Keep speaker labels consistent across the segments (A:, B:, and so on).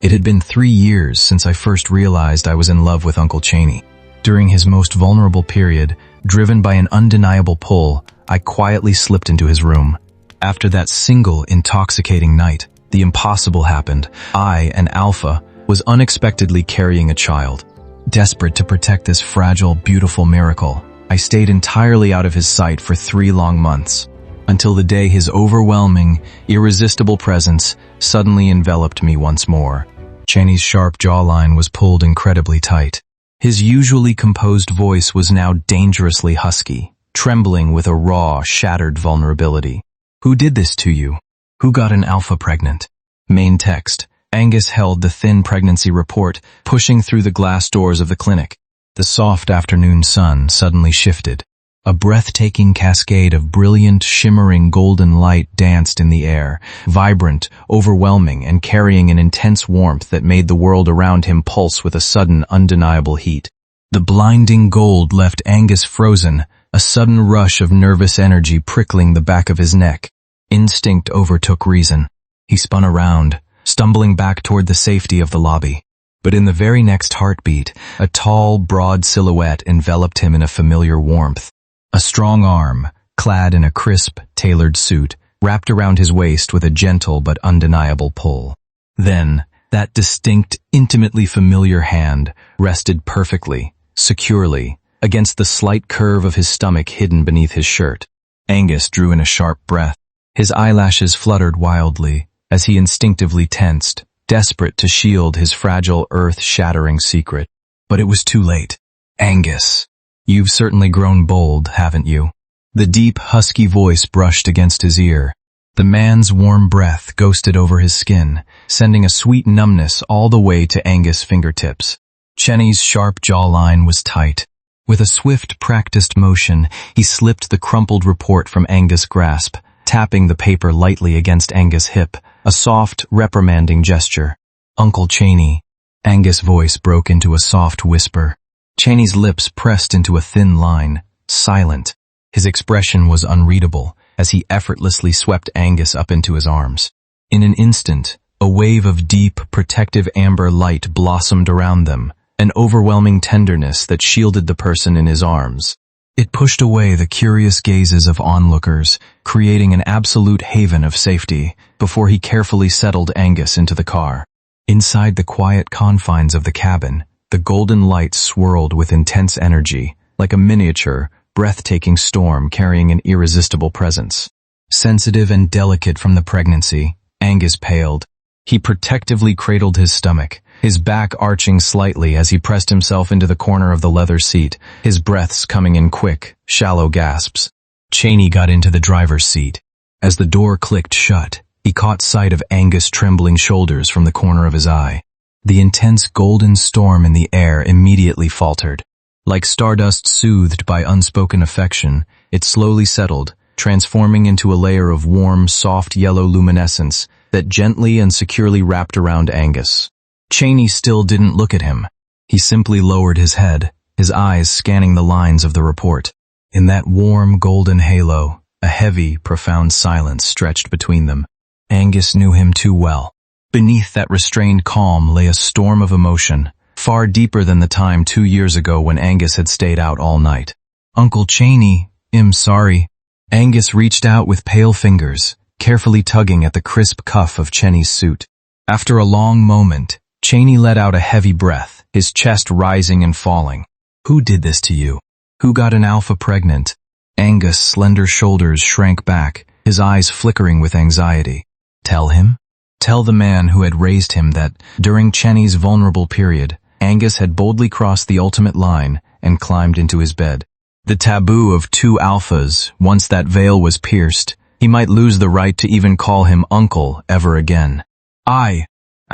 A: It had been 3 years since I first realized I was in love with Uncle Cheney. During his most vulnerable period, driven by an undeniable pull, I quietly slipped into his room. After that single intoxicating night, the impossible happened. I, an alpha, was unexpectedly carrying a child. Desperate to protect this fragile, beautiful miracle, I stayed entirely out of his sight for 3 long months, until the day his overwhelming, irresistible presence suddenly enveloped me once more. Cheney's sharp jawline was pulled incredibly tight. His usually composed voice was now dangerously husky, trembling with a raw, shattered vulnerability. "Who did this to you? Who got an alpha pregnant?" Main text. Angus held the thin pregnancy report, pushing through the glass doors of the clinic. The soft afternoon sun suddenly shifted. A breathtaking cascade of brilliant, shimmering golden light danced in the air, vibrant, overwhelming, and carrying an intense warmth that made the world around him pulse with a sudden, undeniable heat. The blinding gold left Angus frozen, a sudden rush of nervous energy prickling the back of his neck. Instinct overtook reason. He spun around, stumbling back toward the safety of the lobby. But in the very next heartbeat, a tall, broad silhouette enveloped him in a familiar warmth. A strong arm, clad in a crisp, tailored suit, wrapped around his waist with a gentle but undeniable pull. Then, that distinct, intimately familiar hand rested perfectly, securely, against the slight curve of his stomach hidden beneath his shirt. Angus drew in a sharp breath. His eyelashes fluttered wildly as he instinctively tensed, desperate to shield his fragile, earth-shattering secret. But it was too late. "Angus, you've certainly grown bold, haven't you?" The deep, husky voice brushed against his ear. The man's warm breath ghosted over his skin, sending a sweet numbness all the way to Angus' fingertips. Cheney's sharp jawline was tight. With a swift, practiced motion, he slipped the crumpled report from Angus' grasp, tapping the paper lightly against Angus' hip, a soft, reprimanding gesture. "Uncle Cheney." Angus' voice broke into a soft whisper. Cheney's lips pressed into a thin line, silent. His expression was unreadable as he effortlessly swept Angus up into his arms. In an instant, a wave of deep, protective amber light blossomed around them, an overwhelming tenderness that shielded the person in his arms. It pushed away the curious gazes of onlookers, creating an absolute haven of safety, before he carefully settled Angus into the car. Inside the quiet confines of the cabin, the golden light swirled with intense energy, like a miniature, breathtaking storm carrying an irresistible presence. Sensitive and delicate from the pregnancy, Angus paled. He protectively cradled his stomach, his back arching slightly as he pressed himself into the corner of the leather seat, his breaths coming in quick, shallow gasps. Cheney got into the driver's seat. As the door clicked shut, he caught sight of Angus' trembling shoulders from the corner of his eye. The intense golden storm in the air immediately faltered. Like stardust soothed by unspoken affection, it slowly settled, transforming into a layer of warm, soft yellow luminescence that gently and securely wrapped around Angus. Cheney still didn't look at him. He simply lowered his head, his eyes scanning the lines of the report. In that warm, golden halo, a heavy, profound silence stretched between them. Angus knew him too well. Beneath that restrained calm lay a storm of emotion, far deeper than the time 2 years ago when Angus had stayed out all night. "Uncle Cheney, I'm sorry." Angus reached out with pale fingers, carefully tugging at the crisp cuff of Cheney's suit. After a long moment, Cheney let out a heavy breath, his chest rising and falling. "Who did this to you? Who got an alpha pregnant?" Angus' slender shoulders shrank back, his eyes flickering with anxiety. "Tell him?" Tell the man who had raised him that, during Cheney's vulnerable period, Angus had boldly crossed the ultimate line and climbed into his bed. The taboo of 2 alphas, once that veil was pierced, he might lose the right to even call him uncle ever again. I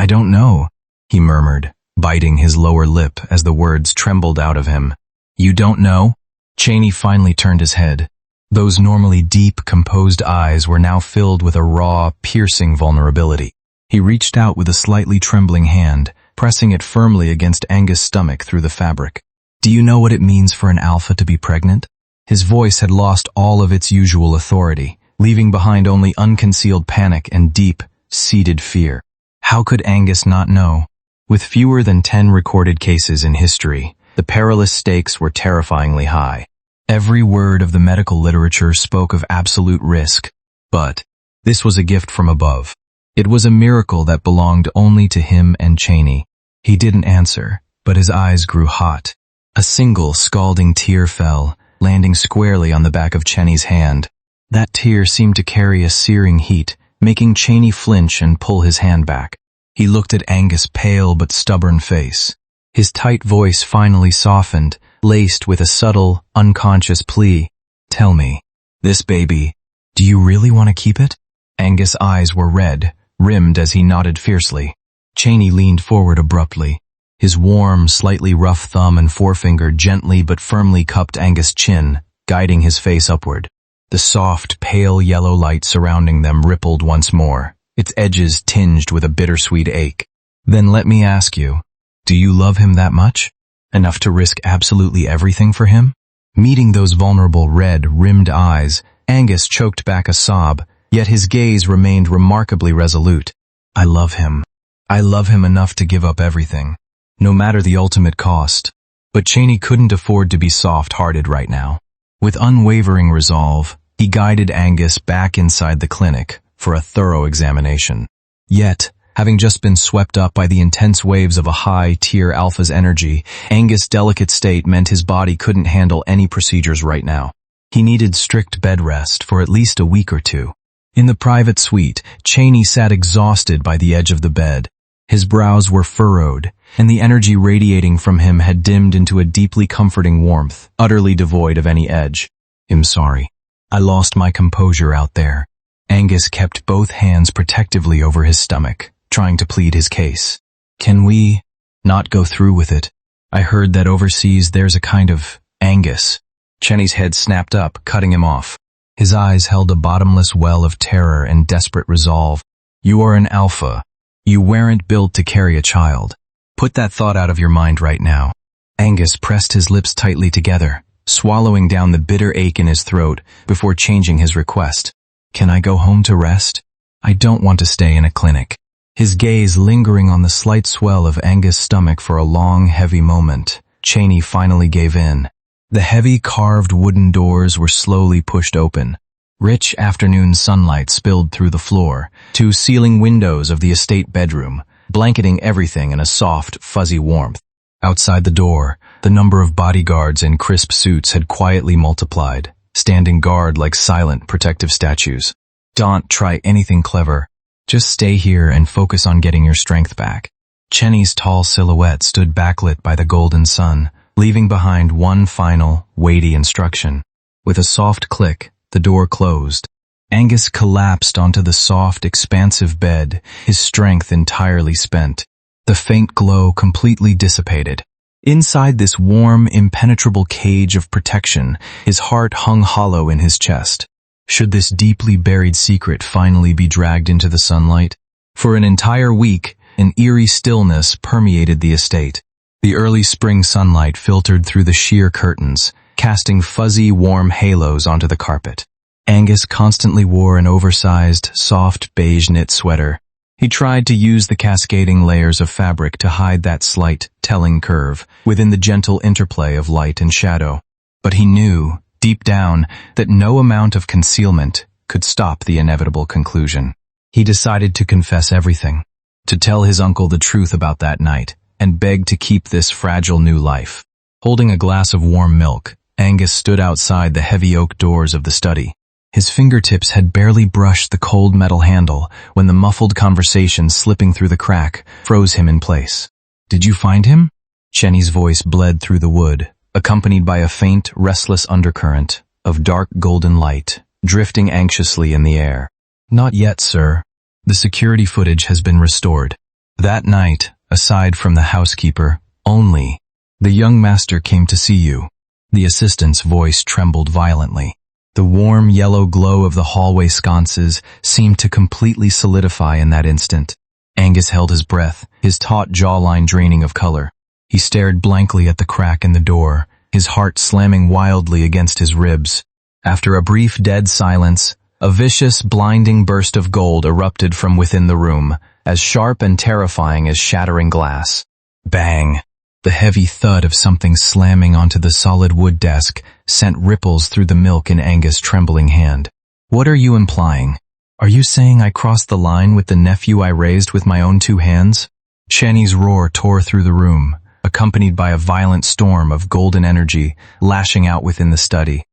A: don't know," he murmured, biting his lower lip as the words trembled out of him. "You don't know?" Cheney finally turned his head. Those normally deep, composed eyes were now filled with a raw, piercing vulnerability. He reached out with a slightly trembling hand, pressing it firmly against Angus' stomach through the fabric. "Do you know what it means for an alpha to be pregnant?" His voice had lost all of its usual authority, leaving behind only unconcealed panic and deep, seated fear. How could Angus not know? With fewer than 10 recorded cases in history, the perilous stakes were terrifyingly high. Every word of the medical literature spoke of absolute risk, but this was a gift from above. It was a miracle that belonged only to him and Cheney. He didn't answer, but his eyes grew hot. A single scalding tear fell, landing squarely on the back of Cheney's hand. That tear seemed to carry a searing heat, making Cheney flinch and pull his hand back. He looked at Angus' pale but stubborn face. His tight voice finally softened, laced with a subtle, unconscious plea. "Tell me, this baby, do you really want to keep it?" Angus' eyes were red, rimmed as he nodded fiercely. Cheney leaned forward abruptly. His warm, slightly rough thumb and forefinger gently but firmly cupped Angus' chin, guiding his face upward. The soft, pale yellow light surrounding them rippled once more, its edges tinged with a bittersweet ache. "Then let me ask you, do you love him that much? Enough to risk absolutely everything for him?" Meeting those vulnerable red-rimmed eyes, Angus choked back a sob, yet his gaze remained remarkably resolute. "I love him. I love him enough to give up everything, no matter the ultimate cost." But Cheney couldn't afford to be soft-hearted right now. With unwavering resolve, he guided Angus back inside the clinic for a thorough examination. Yet, having just been swept up by the intense waves of a high-tier alpha's energy, Angus' delicate state meant his body couldn't handle any procedures right now. He needed strict bed rest for at least a week or two. In the private suite, Cheney sat exhausted by the edge of the bed. His brows were furrowed, and the energy radiating from him had dimmed into a deeply comforting warmth, utterly devoid of any edge. "I'm sorry. I lost my composure out there." Angus kept both hands protectively over his stomach, trying to plead his case. "Can we not go through with it? I heard that overseas there's a kind of Angus." Cheney's head snapped up, cutting him off. His eyes held a bottomless well of terror and desperate resolve. "You are an alpha. You weren't built to carry a child. Put that thought out of your mind right now." Angus pressed his lips tightly together, swallowing down the bitter ache in his throat before changing his request. "Can I go home to rest? I don't want to stay in a clinic." His gaze lingering on the slight swell of Angus' stomach for a long, heavy moment, Cheney finally gave in. The heavy carved wooden doors were slowly pushed open. Rich afternoon sunlight spilled through the floor, two ceiling windows of the estate bedroom, blanketing everything in a soft, fuzzy warmth. Outside the door, the number of bodyguards in crisp suits had quietly multiplied, standing guard like silent, protective statues. "Don't try anything clever. Just stay here and focus on getting your strength back." Cheney's tall silhouette stood backlit by the golden sun, leaving behind one final, weighty instruction. With a soft click, the door closed. Angus collapsed onto the soft, expansive bed, his strength entirely spent. The faint glow completely dissipated. Inside this warm, impenetrable cage of protection, his heart hung hollow in his chest. Should this deeply buried secret finally be dragged into the sunlight? For an entire week, an eerie stillness permeated the estate. The early spring sunlight filtered through the sheer curtains, casting fuzzy, warm halos onto the carpet. Angus constantly wore an oversized, soft beige knit sweater. He tried to use the cascading layers of fabric to hide that slight, telling curve within the gentle interplay of light and shadow. But he knew, deep down, that no amount of concealment could stop the inevitable conclusion. He decided to confess everything, to tell his uncle the truth about that night, and beg to keep this fragile new life. Holding a glass of warm milk, Angus stood outside the heavy oak doors of the study. His fingertips had barely brushed the cold metal handle when the muffled conversation slipping through the crack froze him in place. "Did you find him?" Cheney's voice bled through the wood, accompanied by a faint, restless undercurrent of dark golden light, drifting anxiously in the air. "Not yet, sir. The security footage has been restored. That night, aside from the housekeeper, only the young master came to see you." The assistant's voice trembled violently. The warm yellow glow of the hallway sconces seemed to completely solidify in that instant. Angus held his breath, his taut jawline draining of color. He stared blankly at the crack in the door, his heart slamming wildly against his ribs. After a brief dead silence, a vicious, blinding burst of gold erupted from within the room, as sharp and terrifying as shattering glass. Bang! The heavy thud of something slamming onto the solid wood desk sent ripples through the milk in Angus' trembling hand. What are you implying? Are you saying I crossed the line with the nephew I raised with my own 2 hands? Channy's roar tore through the room, accompanied by a violent storm of golden energy lashing out within the study.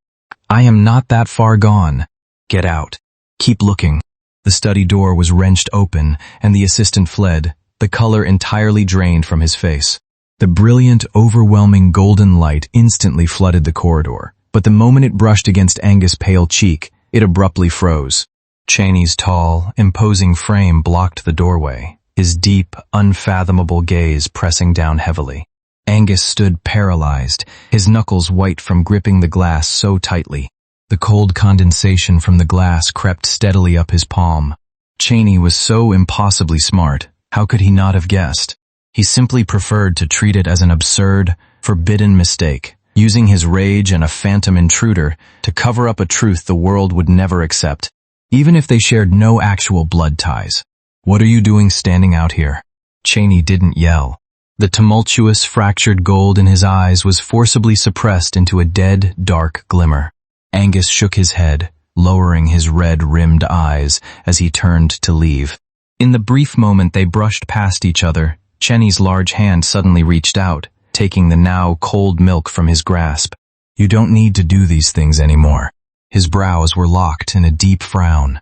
A: I am not that far gone. Get out. Keep looking. The study door was wrenched open, and the assistant fled, the color entirely drained from his face. The brilliant, overwhelming golden light instantly flooded the corridor, but the moment it brushed against Angus' pale cheek, it abruptly froze. Channy's tall, imposing frame blocked the doorway, his deep, unfathomable gaze pressing down heavily. Angus stood paralyzed, his knuckles white from gripping the glass so tightly. The cold condensation from the glass crept steadily up his palm. Channy was so impossibly smart, how could he not have guessed? He simply preferred to treat it as an absurd, forbidden mistake, using his rage and a phantom intruder to cover up a truth the world would never accept, even if they shared no actual blood ties. What are you doing standing out here? Channy didn't yell. The tumultuous, fractured gold in his eyes was forcibly suppressed into a dead, dark glimmer. Angus shook his head, lowering his red-rimmed eyes as he turned to leave. In the brief moment they brushed past each other, Channy's large hand suddenly reached out, taking the now cold milk from his grasp. You don't need to do these things anymore. His brows were locked in a deep frown.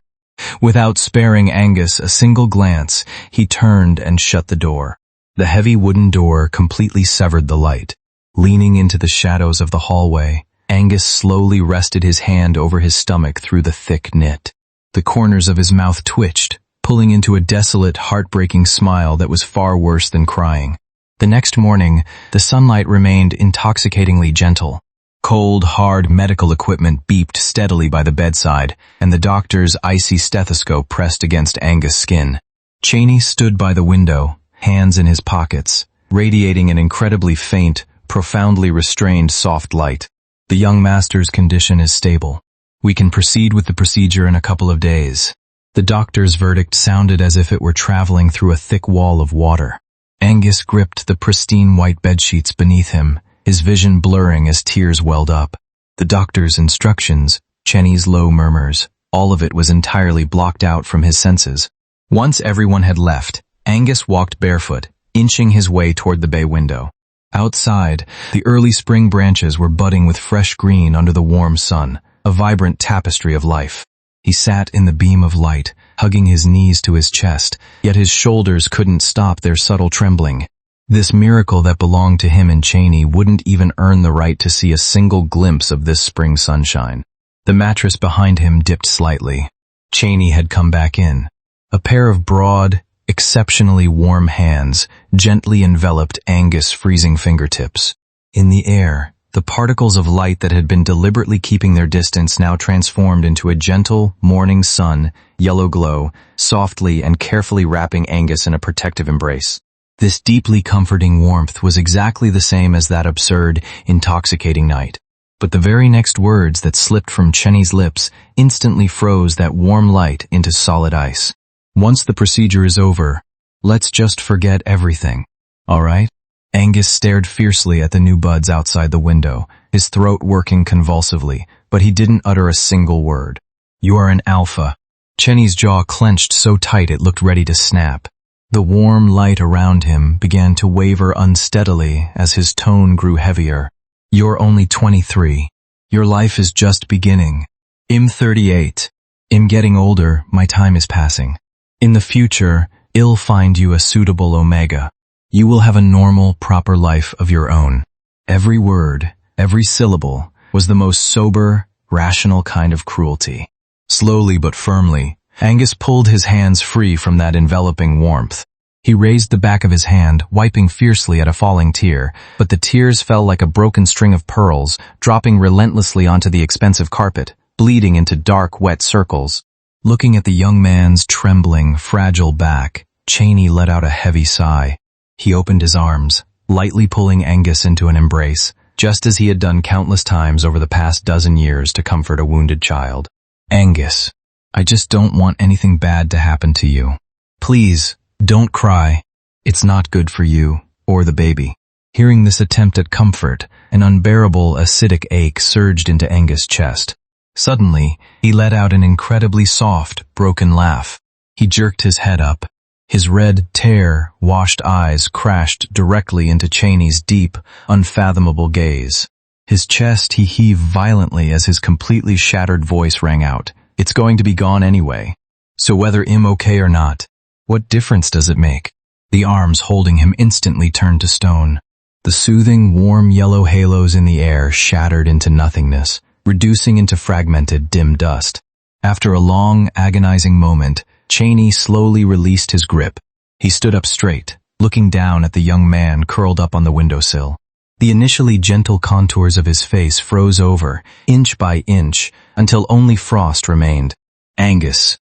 A: Without sparing Angus a single glance, he turned and shut the door. The heavy wooden door completely severed the light. Leaning into the shadows of the hallway, Angus slowly rested his hand over his stomach through the thick knit. The corners of his mouth twitched, pulling into a desolate, heartbreaking smile that was far worse than crying. The next morning, the sunlight remained intoxicatingly gentle. Cold, hard medical equipment beeped steadily by the bedside, and the doctor's icy stethoscope pressed against Angus' skin. Channy stood by the window, hands in his pockets, radiating an incredibly faint, profoundly restrained soft light. The young master's condition is stable. We can proceed with the procedure in a couple of days. The doctor's verdict sounded as if it were traveling through a thick wall of water. Angus gripped the pristine white bedsheets beneath him, his vision blurring as tears welled up. The doctor's instructions, Channy's low murmurs, all of it was entirely blocked out from his senses. Once everyone had left, Angus walked barefoot, inching his way toward the bay window. Outside, the early spring branches were budding with fresh green under the warm sun, a vibrant tapestry of life. He sat in the beam of light, hugging his knees to his chest, yet his shoulders couldn't stop their subtle trembling. This miracle that belonged to him and Channy wouldn't even earn the right to see a single glimpse of this spring sunshine. The mattress behind him dipped slightly. Channy had come back in. A pair of broad, exceptionally warm hands gently enveloped Angus' freezing fingertips. In the air, the particles of light that had been deliberately keeping their distance now transformed into a gentle, morning sun, yellow glow, softly and carefully wrapping Angus in a protective embrace. This deeply comforting warmth was exactly the same as that absurd, intoxicating night. But the very next words that slipped from Channy's lips instantly froze that warm light into solid ice. Once the procedure is over, let's just forget everything. All right? Angus stared fiercely at the new buds outside the window, his throat working convulsively, but he didn't utter a single word. You are an alpha. Channy's jaw clenched so tight it looked ready to snap. The warm light around him began to waver unsteadily as his tone grew heavier. You're only 23. Your life is just beginning. I'm 38. I'm getting older, my time is passing. In the future, I'll find you a suitable Omega. You will have a normal, proper life of your own. Every word, every syllable, was the most sober, rational kind of cruelty. Slowly but firmly, Angus pulled his hands free from that enveloping warmth. He raised the back of his hand, wiping fiercely at a falling tear, but the tears fell like a broken string of pearls, dropping relentlessly onto the expensive carpet, bleeding into dark, wet circles. Looking at the young man's trembling, fragile back, Channy let out a heavy sigh. He opened his arms, lightly pulling Angus into an embrace, just as he had done countless times over the past dozen years to comfort a wounded child. Angus, I just don't want anything bad to happen to you. Please, Don't cry. It's not good for you, or the baby. Hearing this attempt at comfort, an unbearable acidic ache surged into Angus' chest. Suddenly, he let out an incredibly soft, broken laugh. He jerked his head up. His red, tear-washed eyes crashed directly into Cheney's deep, unfathomable gaze. His chest he heaved violently as his completely shattered voice rang out. It's going to be gone anyway. So whether I'm okay or not, what difference does it make? The arms holding him instantly turned to stone. The soothing, warm yellow halos in the air shattered into nothingness, reducing into fragmented, dim dust. After a long, agonizing moment, Cheney slowly released his grip. He stood up straight, looking down at the young man curled up on the windowsill. The initially gentle contours of his face froze over, inch by inch, until only frost remained. Angus,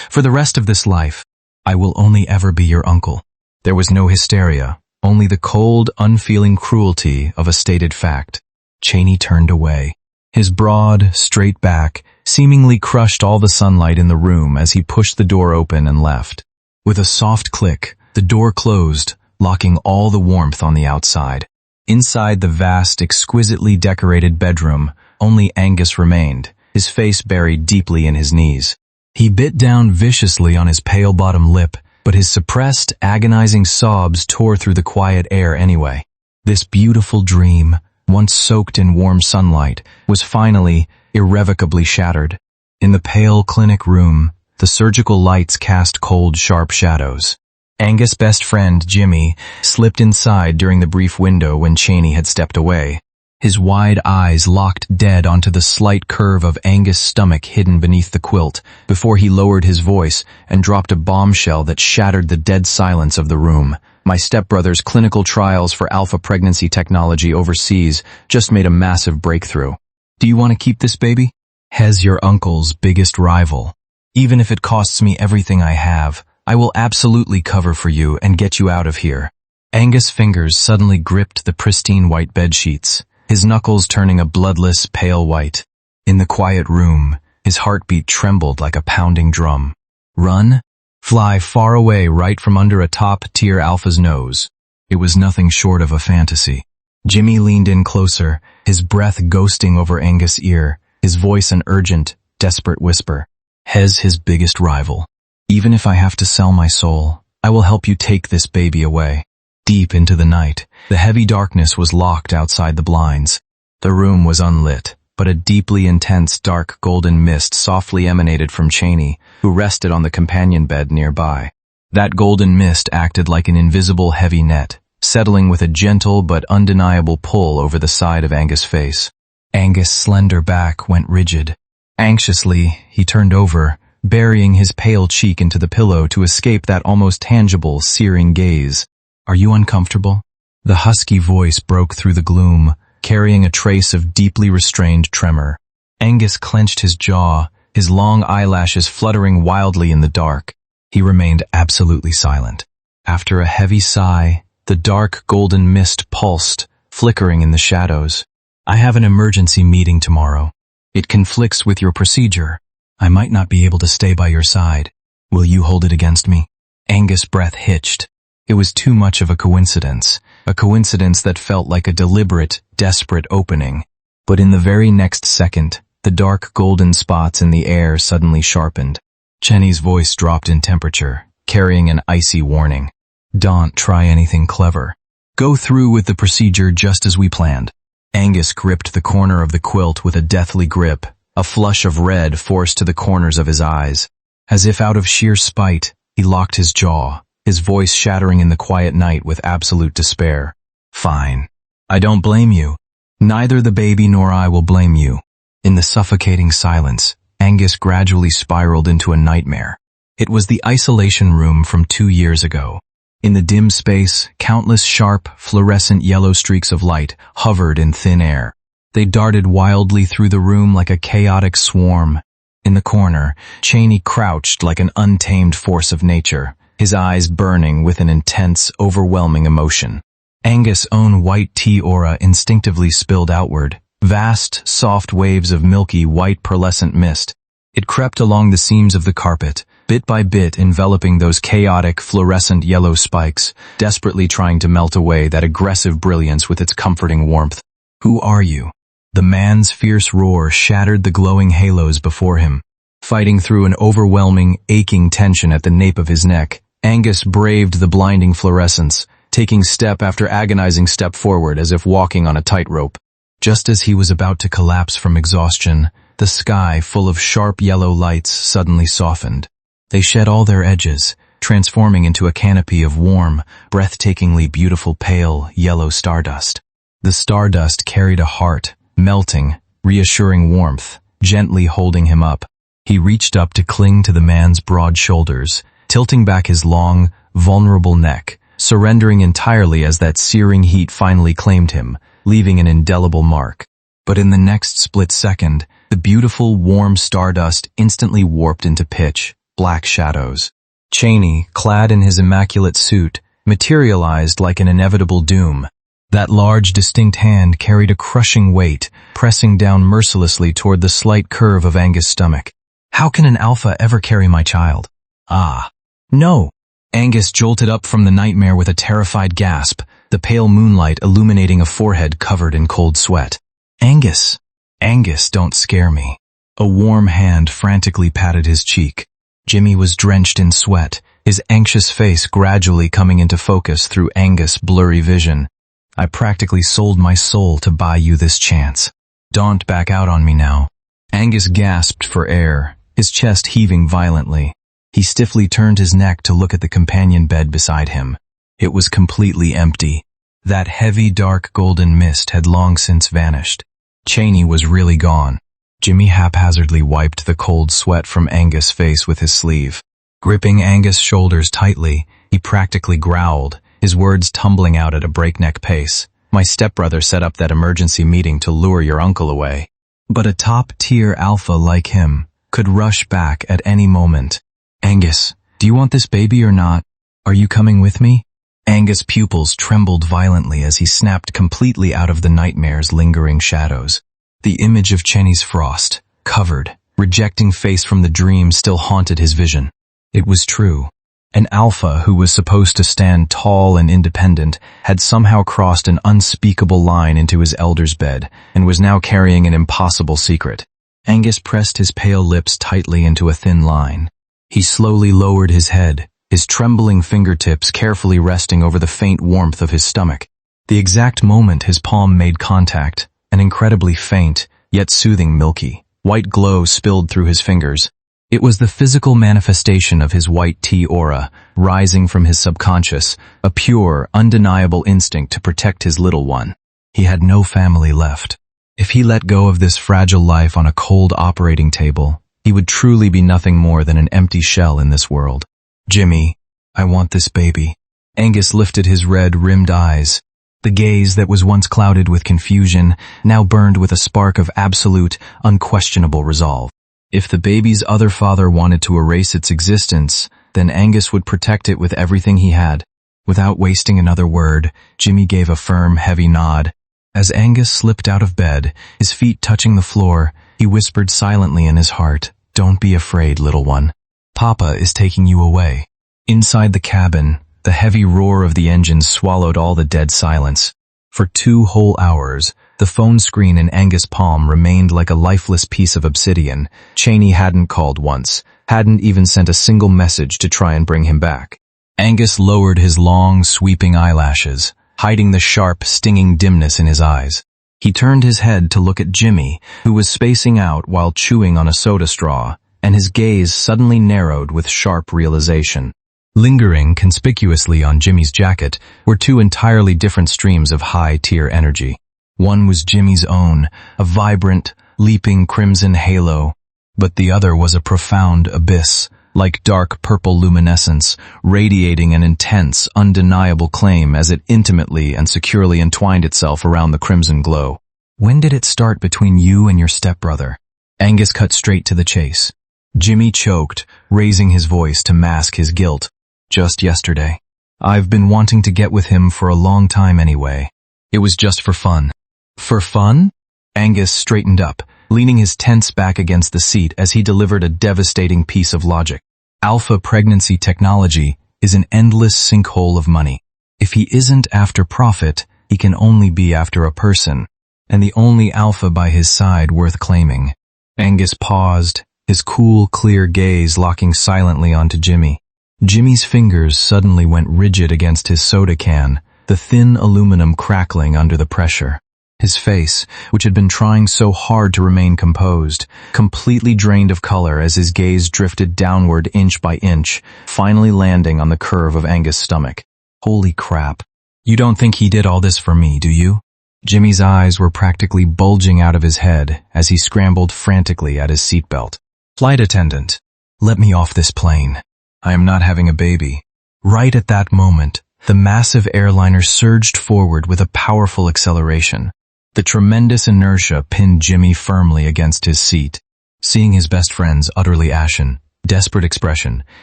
A: for the rest of this life, I will only ever be your uncle. There was no hysteria, only the cold, unfeeling cruelty of a stated fact. Cheney turned away. His broad, straight back seemingly crushed all the sunlight in the room as he pushed the door open and left. With a soft click, the door closed, locking all the warmth on the outside. Inside the vast, exquisitely decorated bedroom, only Angus remained, his face buried deeply in his knees. He bit down viciously on his pale bottom lip, but his suppressed, agonizing sobs tore through the quiet air anyway. This beautiful dream, once soaked in warm sunlight, was finally, irrevocably shattered. In the pale clinic room, the surgical lights cast cold, sharp shadows. Angus' best friend, Jimmy, slipped inside during the brief window when Cheney had stepped away. His wide eyes locked dead onto the slight curve of Angus' stomach hidden beneath the quilt before he lowered his voice and dropped a bombshell that shattered the dead silence of the room. My stepbrother's clinical trials for alpha pregnancy technology overseas just made a massive breakthrough. Do you want to keep this baby? Hez your uncle's biggest rival. Even if it costs me everything I have, I will absolutely cover for you and get you out of here. Angus' fingers suddenly gripped the pristine white bedsheets, his knuckles turning a bloodless, pale white. In the quiet room, his heartbeat trembled like a pounding drum. Run? Fly far away right from under a top-tier alpha's nose. It was nothing short of a fantasy. Jimmy leaned in closer, his breath ghosting over Angus' ear, his voice an urgent, desperate whisper. Hez his biggest rival. Even if I have to sell my soul, I will help you take this baby away. Deep into the night, the heavy darkness was locked outside the blinds. The room was unlit, but a deeply intense dark golden mist softly emanated from Cheney, who rested on the companion bed nearby. That golden mist acted like an invisible heavy net, settling with a gentle but undeniable pull over the side of Angus' face. Angus' slender back went rigid. Anxiously, he turned over, burying his pale cheek into the pillow to escape that almost tangible, searing gaze. Are you uncomfortable? The husky voice broke through the gloom, carrying a trace of deeply restrained tremor. Angus clenched his jaw, his long eyelashes fluttering wildly in the dark. He remained absolutely silent. After a heavy sigh, the dark golden mist pulsed, flickering in the shadows. I have an emergency meeting tomorrow. It conflicts with your procedure. I might not be able to stay by your side. Will you hold it against me? Angus' breath hitched. It was too much of a coincidence that felt like a deliberate, desperate opening. But in the very next second, the dark golden spots in the air suddenly sharpened. Cheney's voice dropped in temperature, carrying an icy warning. Don't try anything clever. Go through with the procedure just as we planned. Angus gripped the corner of the quilt with a deathly grip, a flush of red forced to the corners of his eyes. As if out of sheer spite, he locked his jaw, his voice shattering in the quiet night with absolute despair. Fine. I don't blame you. Neither the baby nor I will blame you. In the suffocating silence, Angus gradually spiraled into a nightmare. It was the isolation room from 2 years ago. In the dim space, countless sharp, fluorescent yellow streaks of light hovered in thin air. They darted wildly through the room like a chaotic swarm. In the corner, Cheney crouched like an untamed force of nature, his eyes burning with an intense, overwhelming emotion. Angus' own white tea aura instinctively spilled outward, vast, soft waves of milky, white pearlescent mist. It crept along the seams of the carpet, bit by bit enveloping those chaotic, fluorescent yellow spikes, desperately trying to melt away that aggressive brilliance with its comforting warmth. "Who are you?" The man's fierce roar shattered the glowing halos before him. Fighting through an overwhelming, aching tension at the nape of his neck, Angus braved the blinding fluorescence, taking step after agonizing step forward as if walking on a tightrope. Just as he was about to collapse from exhaustion, the sky, full of sharp yellow lights, suddenly softened. They shed all their edges, transforming into a canopy of warm, breathtakingly beautiful pale, yellow stardust. The stardust carried a heart, melting, reassuring warmth, gently holding him up. He reached up to cling to the man's broad shoulders, tilting back his long, vulnerable neck, surrendering entirely as that searing heat finally claimed him, leaving an indelible mark. But in the next split second, the beautiful, warm stardust instantly warped into pitch black shadows. Chaney, clad in his immaculate suit, materialized like an inevitable doom. That large, distinct hand carried a crushing weight, pressing down mercilessly toward the slight curve of Angus' stomach. "How can an alpha ever carry my child?" "Ah, no." Angus jolted up from the nightmare with a terrified gasp, the pale moonlight illuminating a forehead covered in cold sweat. "Angus, Angus, don't scare me." A warm hand frantically patted his cheek. Jimmy was drenched in sweat, his anxious face gradually coming into focus through Angus' blurry vision. "I practically sold my soul to buy you this chance. Don't back out on me now." Angus gasped for air, his chest heaving violently. He stiffly turned his neck to look at the companion bed beside him. It was completely empty. That heavy, dark golden mist had long since vanished. Chaney was really gone. Jimmy haphazardly wiped the cold sweat from Angus' face with his sleeve. Gripping Angus' shoulders tightly, he practically growled, his words tumbling out at a breakneck pace. "My stepbrother set up that emergency meeting to lure your uncle away. But a top-tier alpha like him could rush back at any moment. Angus, do you want this baby or not? Are you coming with me?" Angus' pupils trembled violently as he snapped completely out of the nightmare's lingering shadows. The image of Cheney's frost, covered, rejecting face from the dream still haunted his vision. It was true. An alpha who was supposed to stand tall and independent had somehow crossed an unspeakable line into his elder's bed and was now carrying an impossible secret. Angus pressed his pale lips tightly into a thin line. He slowly lowered his head, his trembling fingertips carefully resting over the faint warmth of his stomach. The exact moment his palm made contact, an incredibly faint, yet soothing milky, white glow spilled through his fingers. It was the physical manifestation of his white tea aura, rising from his subconscious, a pure, undeniable instinct to protect his little one. He had no family left. If he let go of this fragile life on a cold operating table, he would truly be nothing more than an empty shell in this world. "Jimmy, I want this baby." Angus lifted his red-rimmed eyes. The gaze that was once clouded with confusion now burned with a spark of absolute, unquestionable resolve. If the baby's other father wanted to erase its existence, then Angus would protect it with everything he had. Without wasting another word, Jimmy gave a firm, heavy nod. As Angus slipped out of bed, his feet touching the floor, he whispered silently in his heart, "Don't be afraid, little one. Papa is taking you away." Inside the cabin, the heavy roar of the engines swallowed all the dead silence. For 2 whole hours, the phone screen in Angus' palm remained like a lifeless piece of obsidian. Chaney hadn't called once, hadn't even sent a single message to try and bring him back. Angus lowered his long, sweeping eyelashes, hiding the sharp, stinging dimness in his eyes. He turned his head to look at Jimmy, who was spacing out while chewing on a soda straw, and his gaze suddenly narrowed with sharp realization. Lingering conspicuously on Jimmy's jacket were 2 entirely different streams of high-tier energy. One was Jimmy's own, a vibrant, leaping crimson halo, but the other was a profound abyss, like dark purple luminescence, radiating an intense, undeniable claim as it intimately and securely entwined itself around the crimson glow. "When did it start between you and your stepbrother?" Angus cut straight to the chase. Jimmy choked, raising his voice to mask his guilt. "Just yesterday. I've been wanting to get with him for a long time anyway. It was just for fun." "For fun?" Angus straightened up, leaning his tense back against the seat as he delivered a devastating piece of logic. Alpha pregnancy technology is an endless sinkhole of money. If he isn't after profit, he can only be after a person, and the only alpha by his side worth claiming. Angus paused, his cool, clear gaze locking silently onto Jimmy. Jimmy's fingers suddenly went rigid against his soda can, the thin aluminum crackling under the pressure. His face, which had been trying so hard to remain composed, completely drained of color as his gaze drifted downward inch by inch, finally landing on the curve of Angus' stomach. Holy crap. You don't think he did all this for me, do you? Jimmy's eyes were practically bulging out of his head as he scrambled frantically at his seatbelt. Flight attendant, let me off this plane. I am not having a baby. Right at that moment, the massive airliner surged forward with a powerful acceleration. The tremendous inertia pinned Jimmy firmly against his seat. Seeing his best friend's utterly ashen, desperate expression,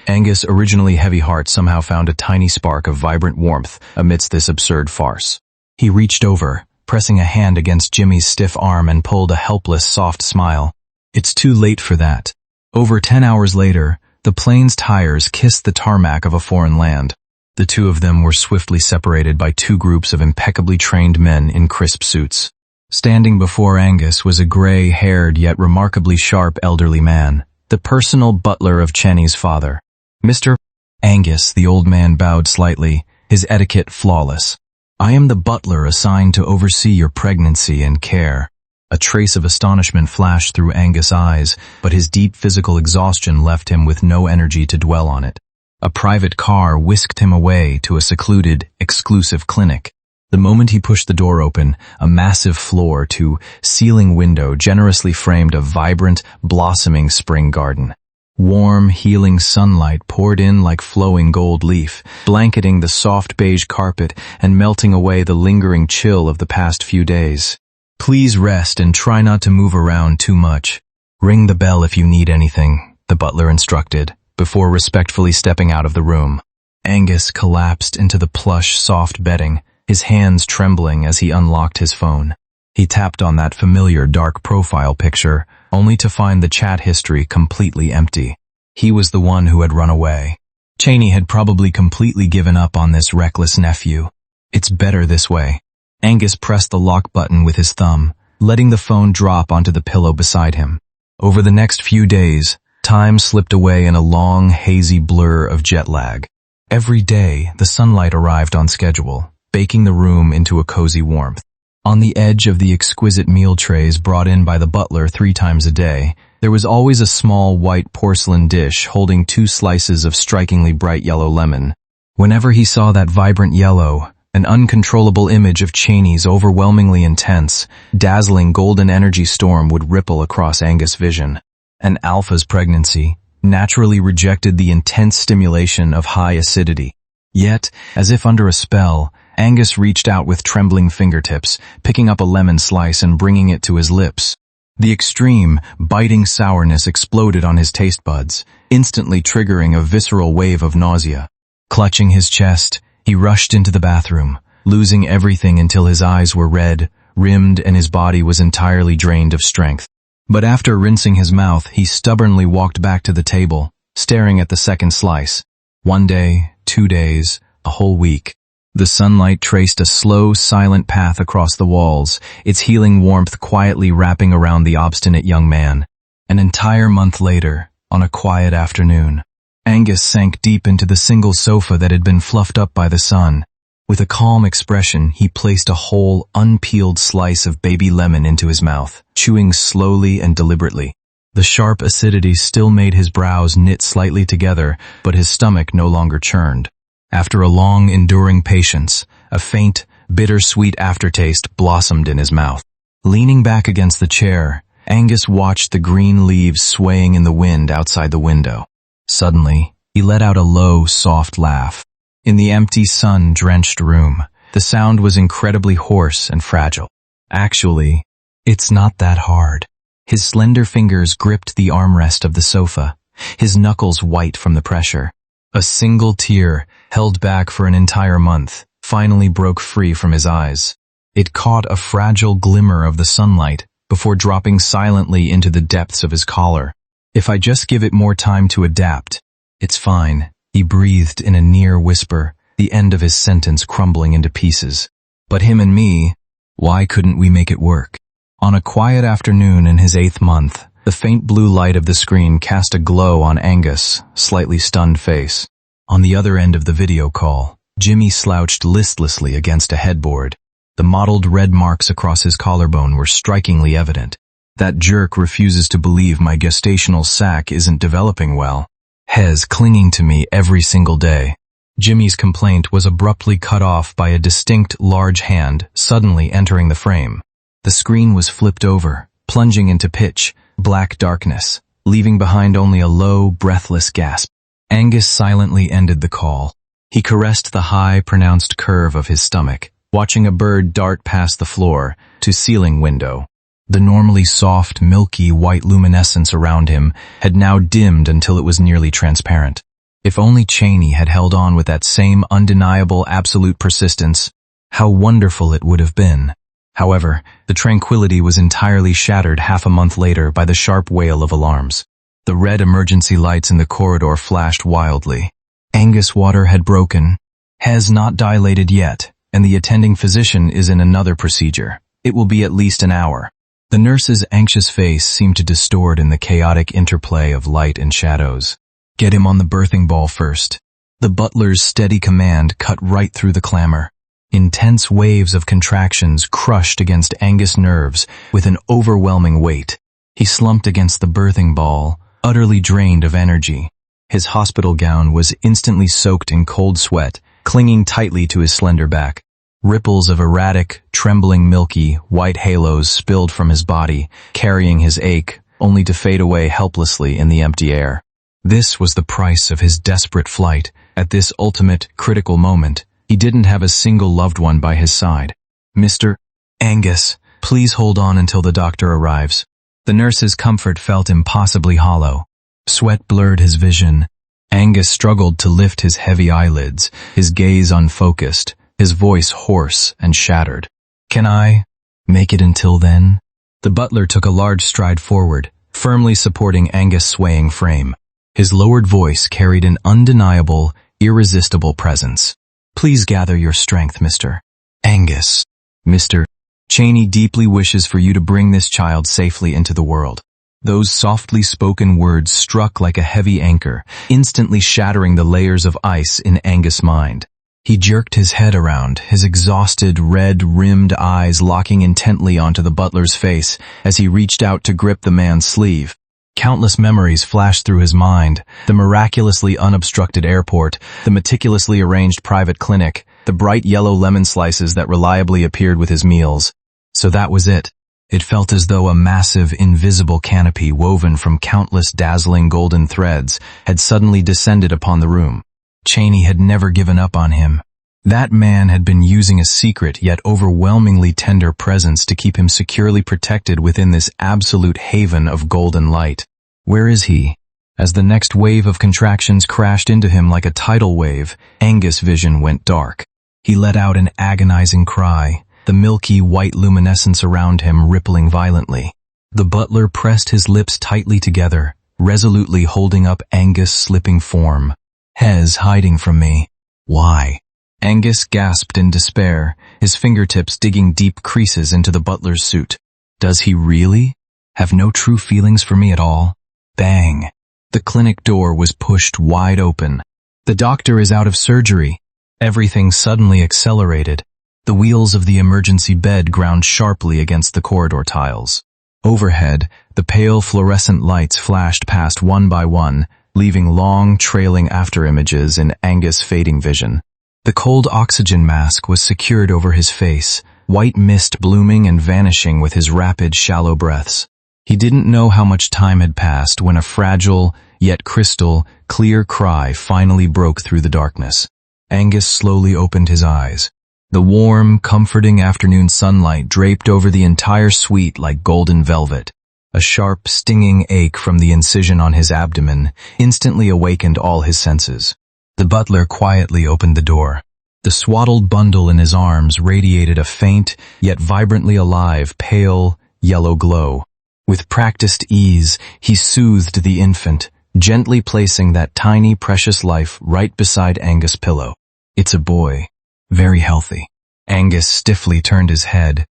A: Angus' originally heavy heart somehow found a tiny spark of vibrant warmth amidst this absurd farce. He reached over, pressing a hand against Jimmy's stiff arm and pulled a helpless, soft smile. It's too late for that. Over 10 hours later, the plane's tires kissed the tarmac of a foreign land. The two of them were swiftly separated by two groups of impeccably trained men in crisp suits. Standing before Angus was a gray-haired yet remarkably sharp elderly man, the personal butler of Cheney's father. Mr. Angus, the old man bowed slightly, his etiquette flawless. I am the butler assigned to oversee your pregnancy and care. A trace of astonishment flashed through Angus' eyes, but his deep physical exhaustion left him with no energy to dwell on it. A private car whisked him away to a secluded, exclusive clinic. The moment he pushed the door open, a massive floor-to-ceiling window generously framed a vibrant, blossoming spring garden. Warm, healing sunlight poured in like flowing gold leaf, blanketing the soft beige carpet and melting away the lingering chill of the past few days. Please rest and try not to move around too much. Ring the bell if you need anything, the butler instructed, before respectfully stepping out of the room. Angus collapsed into the plush, soft bedding, his hands trembling as he unlocked his phone. He tapped on that familiar dark profile picture, only to find the chat history completely empty. He was the one who had run away. Cheney had probably completely given up on this reckless nephew. It's better this way. Angus pressed the lock button with his thumb, letting the phone drop onto the pillow beside him. Over the next few days, time slipped away in a long, hazy blur of jet lag. Every day, the sunlight arrived on schedule, baking the room into a cozy warmth. On the edge of the exquisite meal trays brought in by the butler 3 times a day, there was always a small white porcelain dish holding 2 slices of strikingly bright yellow lemon. Whenever he saw that vibrant yellow, an uncontrollable image of Cheney's overwhelmingly intense, dazzling golden energy storm would ripple across Angus' vision. An alpha's pregnancy naturally rejected the intense stimulation of high acidity. Yet, as if under a spell, Angus reached out with trembling fingertips, picking up a lemon slice and bringing it to his lips. The extreme, biting sourness exploded on his taste buds, instantly triggering a visceral wave of nausea. Clutching his chest, he rushed into the bathroom, losing everything until his eyes were red, rimmed, and his body was entirely drained of strength. But after rinsing his mouth, he stubbornly walked back to the table, staring at the second slice. 1 day, 2 days, a whole week. The sunlight traced a slow, silent path across the walls, its healing warmth quietly wrapping around the obstinate young man. An entire month later, on a quiet afternoon, Angus sank deep into the single sofa that had been fluffed up by the sun. With a calm expression, he placed a whole, unpeeled slice of baby lemon into his mouth, chewing slowly and deliberately. The sharp acidity still made his brows knit slightly together, but his stomach no longer churned. After a long, enduring patience, a faint, bitter-sweet aftertaste blossomed in his mouth. Leaning back against the chair, Angus watched the green leaves swaying in the wind outside the window. Suddenly, he let out a low, soft laugh. In the empty, sun-drenched room, the sound was incredibly hoarse and fragile. Actually, it's not that hard. His slender fingers gripped the armrest of the sofa, his knuckles white from the pressure. A single tear, held back for an entire month, finally broke free from his eyes. It caught a fragile glimmer of the sunlight before dropping silently into the depths of his collar. If I just give it more time to adapt, "It's fine," he breathed in a near whisper, the end of his sentence crumbling into pieces. "But him and me, why couldn't we make it work?" On a quiet afternoon in his 8th month, the faint blue light of the screen cast a glow on Angus' slightly stunned face. On the other end of the video call, Jimmy slouched listlessly against a headboard. The mottled red marks across his collarbone were strikingly evident. "That jerk refuses to believe my gestational sac isn't developing well. Hez clinging to me every single day." Jimmy's complaint was abruptly cut off by a distinct large hand suddenly entering the frame. The screen was flipped over, plunging into pitch black darkness, leaving behind only a low, breathless gasp. Angus silently ended the call. He caressed the high, pronounced curve of his stomach, watching a bird dart past the floor to ceiling window. The normally soft, milky white luminescence around him had now dimmed until it was nearly transparent. If only Cheney had held on with that same undeniable absolute persistence, how wonderful it would have been. However, the tranquility was entirely shattered half a month later by the sharp wail of alarms. The red emergency lights in the corridor flashed wildly. Angus' water had broken. Has not dilated yet, and the attending physician is in another procedure. It will be at least an hour. The nurse's anxious face seemed to distort in the chaotic interplay of light and shadows. "Get him on the birthing ball first." The butler's steady command cut right through the clamor. Intense waves of contractions crushed against Angus' nerves with an overwhelming weight. He slumped against the birthing ball, utterly drained of energy. His hospital gown was instantly soaked in cold sweat, clinging tightly to his slender back. Ripples of erratic, trembling milky, white halos spilled from his body, carrying his ache, only to fade away helplessly in the empty air. This was the price of his desperate flight. At this ultimate, critical moment, he didn't have a single loved one by his side. "Mr. Angus, please hold on until the doctor arrives." The nurse's comfort felt impossibly hollow. Sweat blurred his vision. Angus struggled to lift his heavy eyelids, his gaze unfocused, his voice hoarse and shattered. "Can I make it until then?" The butler took a large stride forward, firmly supporting Angus' swaying frame. His lowered voice carried an undeniable, irresistible presence. "Please gather your strength, Mr. Angus. Mr. Cheney deeply wishes for you to bring this child safely into the world." Those softly spoken words struck like a heavy anchor, instantly shattering the layers of ice in Angus' mind. He jerked his head around, his exhausted, red-rimmed eyes locking intently onto the butler's face as he reached out to grip the man's sleeve. Countless memories flashed through his mind: the miraculously unobstructed airport, the meticulously arranged private clinic, the bright yellow lemon slices that reliably appeared with his meals. So that was it. It felt as though a massive, invisible canopy woven from countless dazzling golden threads had suddenly descended upon the room. Cheney had never given up on him. That man had been using a secret yet overwhelmingly tender presence to keep him securely protected within this absolute haven of golden light. Where is he? As the next wave of contractions crashed into him like a tidal wave, Angus' vision went dark. He let out an agonizing cry, the milky white luminescence around him rippling violently. The butler pressed his lips tightly together, resolutely holding up Angus' slipping form. "Hez hiding from me. Why?" Angus gasped in despair, his fingertips digging deep creases into the butler's suit. "Does he really have no true feelings for me at all?" Bang! The clinic door was pushed wide open. "The doctor is out of surgery." Everything suddenly accelerated. The wheels of the emergency bed ground sharply against the corridor tiles. Overhead, the pale fluorescent lights flashed past one by one, leaving long, trailing afterimages in Angus' fading vision. The cold oxygen mask was secured over his face, white mist blooming and vanishing with his rapid, shallow breaths. He didn't know how much time had passed when a fragile, yet crystal, clear cry finally broke through the darkness. Angus slowly opened his eyes. The warm, comforting afternoon sunlight draped over the entire suite like golden velvet. A sharp, stinging ache from the incision on his abdomen instantly awakened all his senses. The butler quietly opened the door. The swaddled bundle in his arms radiated a faint, yet vibrantly alive, pale, yellow glow. With practiced ease, he soothed the infant, gently placing that tiny, precious life right beside Angus' pillow. It's a boy, very healthy. Angus stiffly turned his head.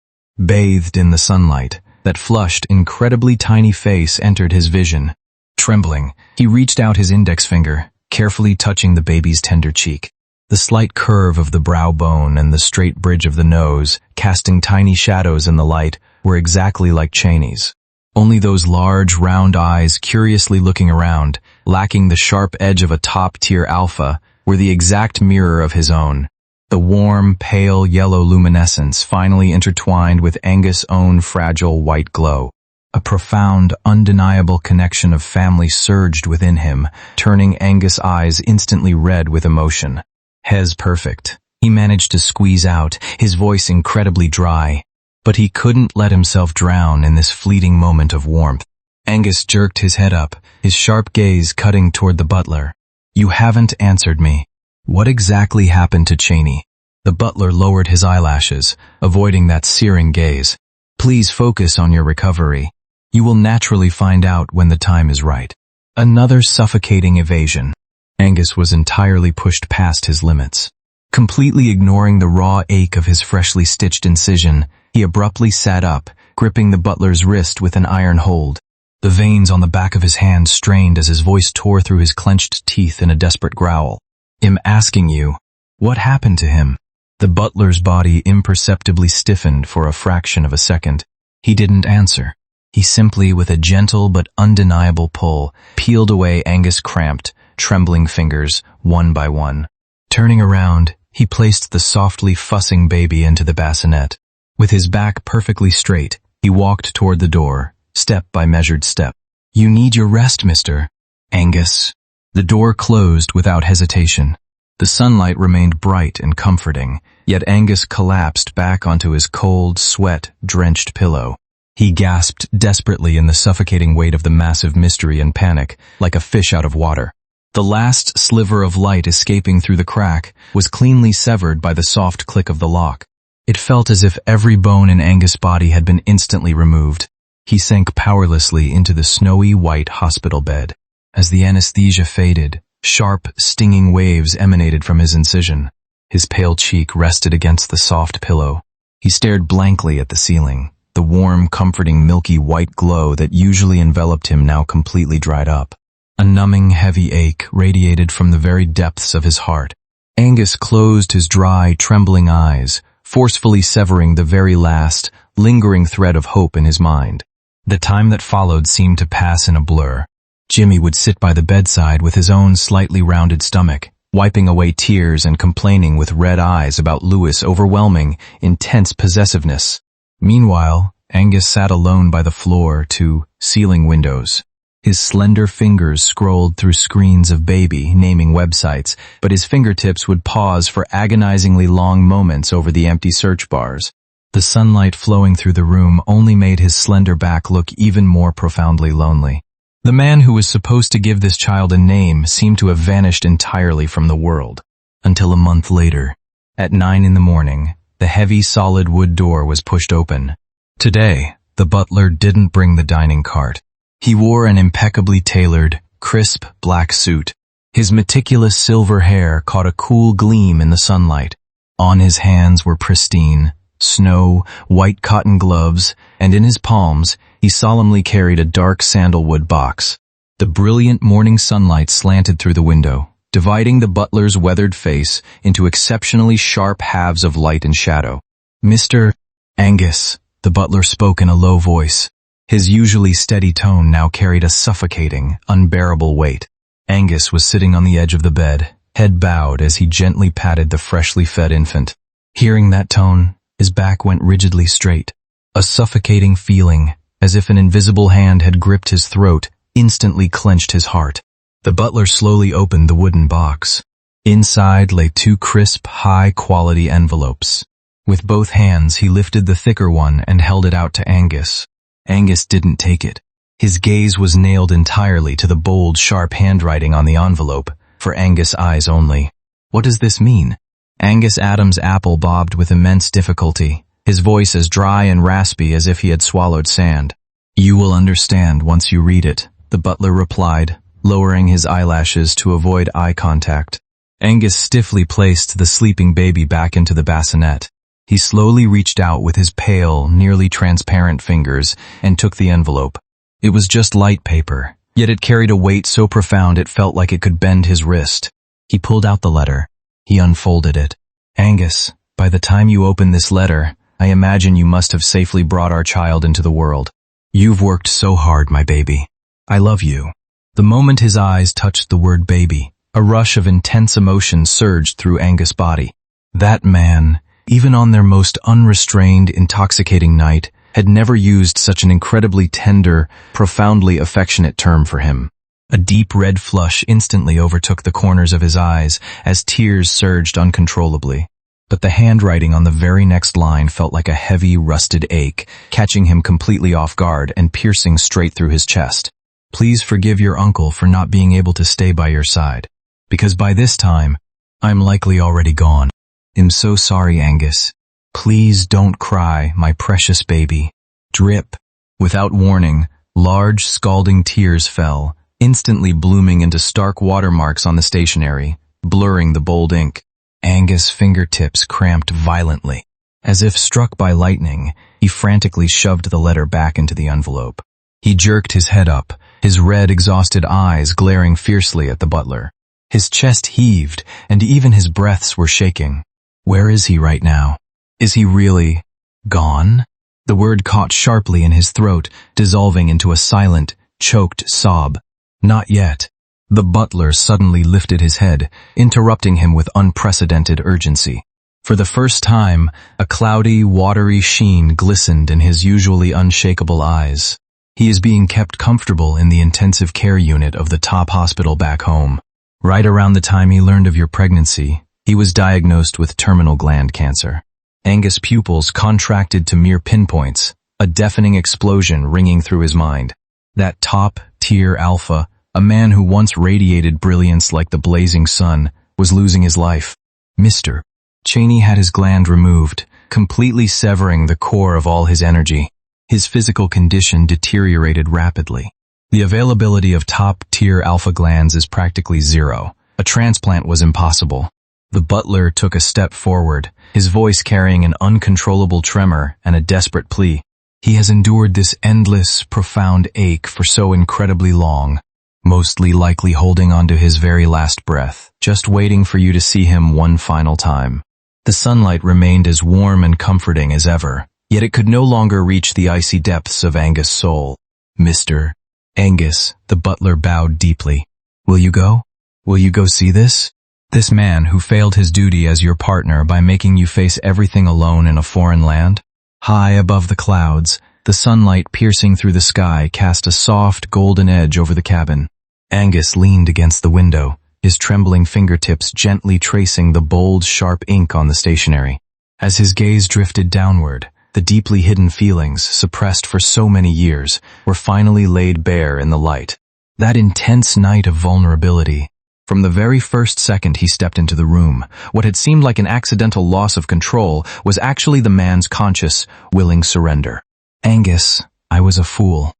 A: Bathed in the sunlight, that flushed, incredibly tiny face entered his vision. Trembling, he reached out his index finger, carefully touching the baby's tender cheek. The slight curve of the brow bone and the straight bridge of the nose, casting tiny shadows in the light, were exactly like Cheney's. Only those large, round eyes curiously looking around, lacking the sharp edge of a top-tier alpha, were the exact mirror of his own. The warm, pale yellow luminescence finally intertwined with Angus' own fragile white glow. A profound, undeniable connection of family surged within him, turning Angus' eyes instantly red with emotion. "Hez perfect," he managed to squeeze out, his voice incredibly dry. But he couldn't let himself drown in this fleeting moment of warmth. Angus jerked his head up, his sharp gaze cutting toward the butler. "You haven't answered me. What exactly happened to Cheney?" The butler lowered his eyelashes, avoiding that searing gaze. "Please focus on your recovery. You will naturally find out when the time is right." Another suffocating evasion. Angus was entirely pushed past his limits. Completely ignoring the raw ache of his freshly stitched incision, he abruptly sat up, gripping the butler's wrist with an iron hold. The veins on the back of his hand strained as his voice tore through his clenched teeth in a desperate growl. "I'm asking you, what happened to him?" The butler's body imperceptibly stiffened for a fraction of a second. He didn't answer. He simply, with a gentle but undeniable pull, peeled away Angus' cramped, trembling fingers, one by one. Turning around, he placed the softly fussing baby into the bassinet. With his back perfectly straight, he walked toward the door, step by measured step. "You need your rest, Mr. Angus." The door closed without hesitation. The sunlight remained bright and comforting, yet Angus collapsed back onto his cold, sweat-drenched pillow. He gasped desperately in the suffocating weight of the massive mystery and panic, like a fish out of water. The last sliver of light escaping through the crack was cleanly severed by the soft click of the lock. It felt as if every bone in Angus' body had been instantly removed. He sank powerlessly into the snowy white hospital bed. As the anesthesia faded, sharp, stinging waves emanated from his incision. His pale cheek rested against the soft pillow. He stared blankly at the ceiling, the warm, comforting, milky white glow that usually enveloped him now completely dried up. A numbing, heavy ache radiated from the very depths of his heart. Angus closed his dry, trembling eyes, forcefully severing the very last, lingering thread of hope in his mind. The time that followed seemed to pass in a blur. Jimmy would sit by the bedside with his own slightly rounded stomach, wiping away tears and complaining with red eyes about Louis' overwhelming, intense possessiveness. Meanwhile, Angus sat alone by the floor to ceiling windows. His slender fingers scrolled through screens of baby naming websites, but his fingertips would pause for agonizingly long moments over the empty search bars. The sunlight flowing through the room only made his slender back look even more profoundly lonely. The man who was supposed to give this child a name seemed to have vanished entirely from the world. Until a month later, at 9 in the morning, the heavy solid wood door was pushed open. Today, the butler didn't bring the dining cart. He wore an impeccably tailored, crisp black suit. His meticulous silver hair caught a cool gleam in the sunlight. On his hands were pristine, snow, white cotton gloves, and in his palms, he solemnly carried a dark sandalwood box. The brilliant morning sunlight slanted through the window, dividing the butler's weathered face into exceptionally sharp halves of light and shadow. "Mr. Angus," the butler spoke in a low voice. His usually steady tone now carried a suffocating, unbearable weight. Angus was sitting on the edge of the bed, head bowed as he gently patted the freshly fed infant. Hearing that tone, his back went rigidly straight. A suffocating feeling, as if an invisible hand had gripped his throat, instantly clenched his heart. The butler slowly opened the wooden box. Inside lay 2 crisp, high-quality envelopes. With both hands, he lifted the thicker one and held it out to Angus. Angus didn't take it. His gaze was nailed entirely to the bold, sharp handwriting on the envelope, for Angus' eyes only. "What does this mean?" Angus Adams' apple bobbed with immense difficulty, his voice as dry and raspy as if he had swallowed sand. "You will understand once you read it," the butler replied, lowering his eyelashes to avoid eye contact. Angus stiffly placed the sleeping baby back into the bassinet. He slowly reached out with his pale, nearly transparent fingers and took the envelope. It was just light paper, yet it carried a weight so profound it felt like it could bend his wrist. He pulled out the letter. He unfolded it. Angus, by the time you open this letter, I imagine you must have safely brought our child into the world. You've worked so hard, my baby. I love you. The moment his eyes touched the word baby, a rush of intense emotion surged through Angus' body. That man, even on their most unrestrained, intoxicating night, had never used such an incredibly tender, profoundly affectionate term for him. A deep red flush instantly overtook the corners of his eyes as tears surged uncontrollably. But the handwriting on the very next line felt like a heavy, rusted ache, catching him completely off guard and piercing straight through his chest. Please forgive your uncle for not being able to stay by your side, because by this time, I'm likely already gone. I'm so sorry, Angus. Please don't cry, my precious baby. Drip. Without warning, large, scalding tears fell, instantly blooming into stark watermarks on the stationery, blurring the bold ink. Angus' fingertips cramped violently. As if struck by lightning, he frantically shoved the letter back into the envelope. He jerked his head up, his red, exhausted eyes glaring fiercely at the butler. His chest heaved, and even his breaths were shaking. Where is he right now? Is he really gone? The word caught sharply in his throat, dissolving into a silent, choked sob. Not yet. The butler suddenly lifted his head, interrupting him with unprecedented urgency. For the first time, a cloudy, watery sheen glistened in his usually unshakable eyes. He is being kept comfortable in the intensive care unit of the top hospital back home. Right around the time he learned of your pregnancy, he was diagnosed with terminal gland cancer. Angus' pupils contracted to mere pinpoints, a deafening explosion ringing through his mind. That top-tier alpha, a man who once radiated brilliance like the blazing sun, was losing his life. Mr. Cheney had his gland removed, completely severing the core of all his energy. His physical condition deteriorated rapidly. The availability of top-tier alpha glands is practically zero. A transplant was impossible. The butler took a step forward, his voice carrying an uncontrollable tremor and a desperate plea. He has endured this endless, profound ache for so incredibly long, mostly likely holding on to his very last breath, just waiting for you to see him one final time. The sunlight remained as warm and comforting as ever, yet it could no longer reach the icy depths of Angus' soul. Mr. Angus, the butler bowed deeply. Will you go? Will you go see this? This man who failed his duty as your partner by making you face everything alone in a foreign land? High above the clouds, the sunlight piercing through the sky cast a soft, golden edge over the cabin. Angus leaned against the window, his trembling fingertips gently tracing the bold, sharp ink on the stationery. As his gaze drifted downward, the deeply hidden feelings, suppressed for so many years, were finally laid bare in the light. That intense night of vulnerability. From the very first second he stepped into the room, what had seemed like an accidental loss of control was actually the man's conscious, willing surrender. Angus, I was a fool.